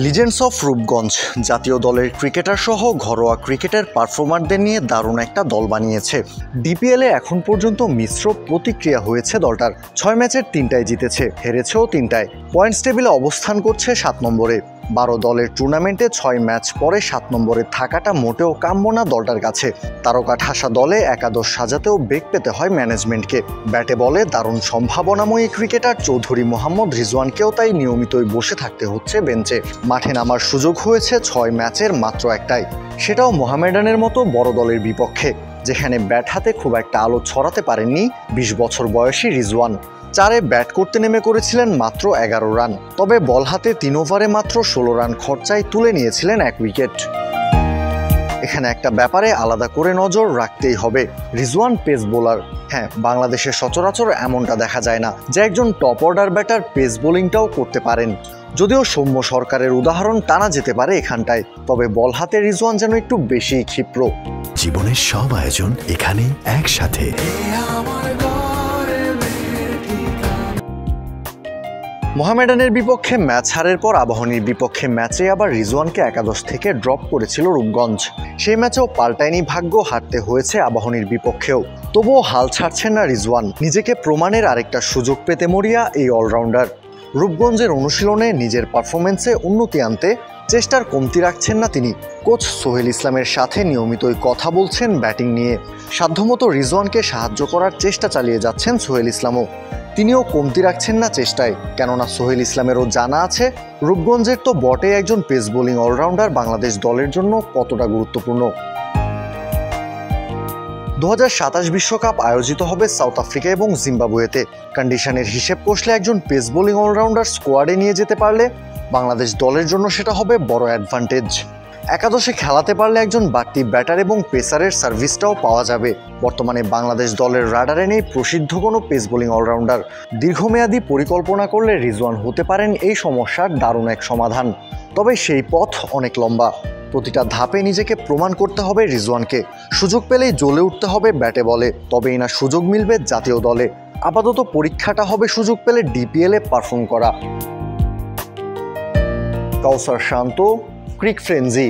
Legends of Rupganj জাতীয় দলের cricketer সহ ঘরোয়া ক্রিকেটের পারফর্মারদের নিয়ে দারুণ একটা দল বানিয়েছে। ডিপিএলে এখন পর্যন্ত মিশ্র প্রতিক্রিয়া হয়েছে দলটার। 6 ম্যাচের 3টায় জিতেছে, হেরেছেও 3টায়। পয়েন্টস টেবিলে অবস্থান করছে 7 নম্বরে। 12 দলের টুর্নামেন্টে 6 ম্যাচ পরে 7 নম্বরে থাকাটা মোটেও কাম্য না দলটার কাছে। তারকা ঠাসা দলে একাদশ সাজাতেও বেগ পেতে হয় ম্যানেজমেন্টকে। ব্যাটে বলে দারুণ সম্ভাবনাময়ী ক্রিকেটার চৌধুরী মোহাম্মদ রিজওয়ানকেও তাই নিয়মিতই বসে থাকতে হচ্ছে বেঞ্চে। মাঠে নামার সুযোগ হয়েছে 6 ম্যাচের মাত্র একটাই, সেটাও মোহামেডানের মতো বড় দলের বিপক্ষে, যেখানে ব্যাট হাতে খুব একটা আলো ছড়াতে পারেননি 20 বছর বয়সী রিজওয়ান। 4-এ ব্যাট করতে নেমে করেছিলেন মাত্র 11 রান, তবে বল হাতে 3 ওভারে মাত্র 16 রান খরচায় তুলে নিয়েছিলেন 1 উইকেট। এখানে একটা ব্যাপারে আলাদা করে নজর রাখতেই হবে, রিজওয়ান পেস বোলার। হ্যাঁ, বাংলাদেশে সচরাচর এমনটা দেখা যায় না যে একজন টপ অর্ডার ব্যাটার পেস বোলিংটাও করতে পারেন। যদিও সৌম্য সরকারের উদাহরণ টানা যেতে পারে এখানটায়, তবে বল হাতে রিজওয়ান যেন একটু বেশি ক্ষিপ্র। জীবনের সব আয়োজন এখানে একসাথে। মোহামেডানের বিপক্ষে ম্যাচ হারের পর আবাহনীর বিপক্ষে ম্যাচে আবার রিজওয়ানকে একাদশ থেকে ড্রপ করেছিল রূপগঞ্জ। সেই ম্যাচেও পাল্টায়নি ভাগ্য, হারতে হয়েছে আবাহনীর বিপক্ষেও। তবুও হাল ছাড়ছেন না রিজওয়ান, নিজেকে প্রমাণের আরেকটা সুযোগ পেতে মরিয়া এই অলরাউন্ডার। রূপগঞ্জের অনুশীলনে নিজের পারফরমেন্সে উন্নতি আনতে চেষ্টার কমতি রাখছেন না তিনি। কোচ সোহেল ইসলামের সাথে নিয়মিতই কথা বলছেন ব্যাটিং নিয়ে। সাধ্যমতো রিজওয়ানকে সাহায্য করার চেষ্টা চালিয়ে যাচ্ছেন সোহেল ইসলামও। তিনিও কমতি রাখছেন না চেষ্টায়, কেননা সোহেল ইসলামেরও জানা আছে রূপগঞ্জের তো বটে একজন পেস বোলিং অলরাউন্ডার বাংলাদেশ দলের জন্য কতটা গুরুত্বপূর্ণ। 2027 বিশ্বকাপ আয়োজিত হবে সাউথ আফ্রিকা এবং জিম্বাবুয়েতে। কন্ডিশনের হিসেব কষলে একজন পেস বোলিং অলরাউন্ডার স্কোয়াডে নিয়ে যেতে পারলে বাংলাদেশ দলের জন্য সেটা হবে বড় অ্যাডভান্টেজ। একাদশে খেলাতে পারলে একজন বাড়তি ব্যাটার এবং পেসারের সার্ভিসটাও পাওয়া যাবে। বর্তমানে বাংলাদেশ দলের রাডারে নেই প্রসিদ্ধ কোনো পেস বোলিং অলরাউন্ডার। দীর্ঘমেয়াদী পরিকল্পনা করলে রিজওয়ান হতে পারেন এই সমস্যার দারুণ এক সমাধান, তবে সেই পথ অনেক লম্বা। প্রতিটা ধাপে নিজেকে প্রমাণ করতে হবে রিজওয়ানকে। সুযোগ পেলেই জ্বলে উঠতে হবে ব্যাটে বলে, তবেই না সুযোগ মিলবে জাতীয় দলে। আপাতত পরীক্ষাটা হবে সুযোগ পেলে ডিপিএলে পারফর্ম করা। কাউসার শান্ত, ক্রিক ফ্রেঞ্জি।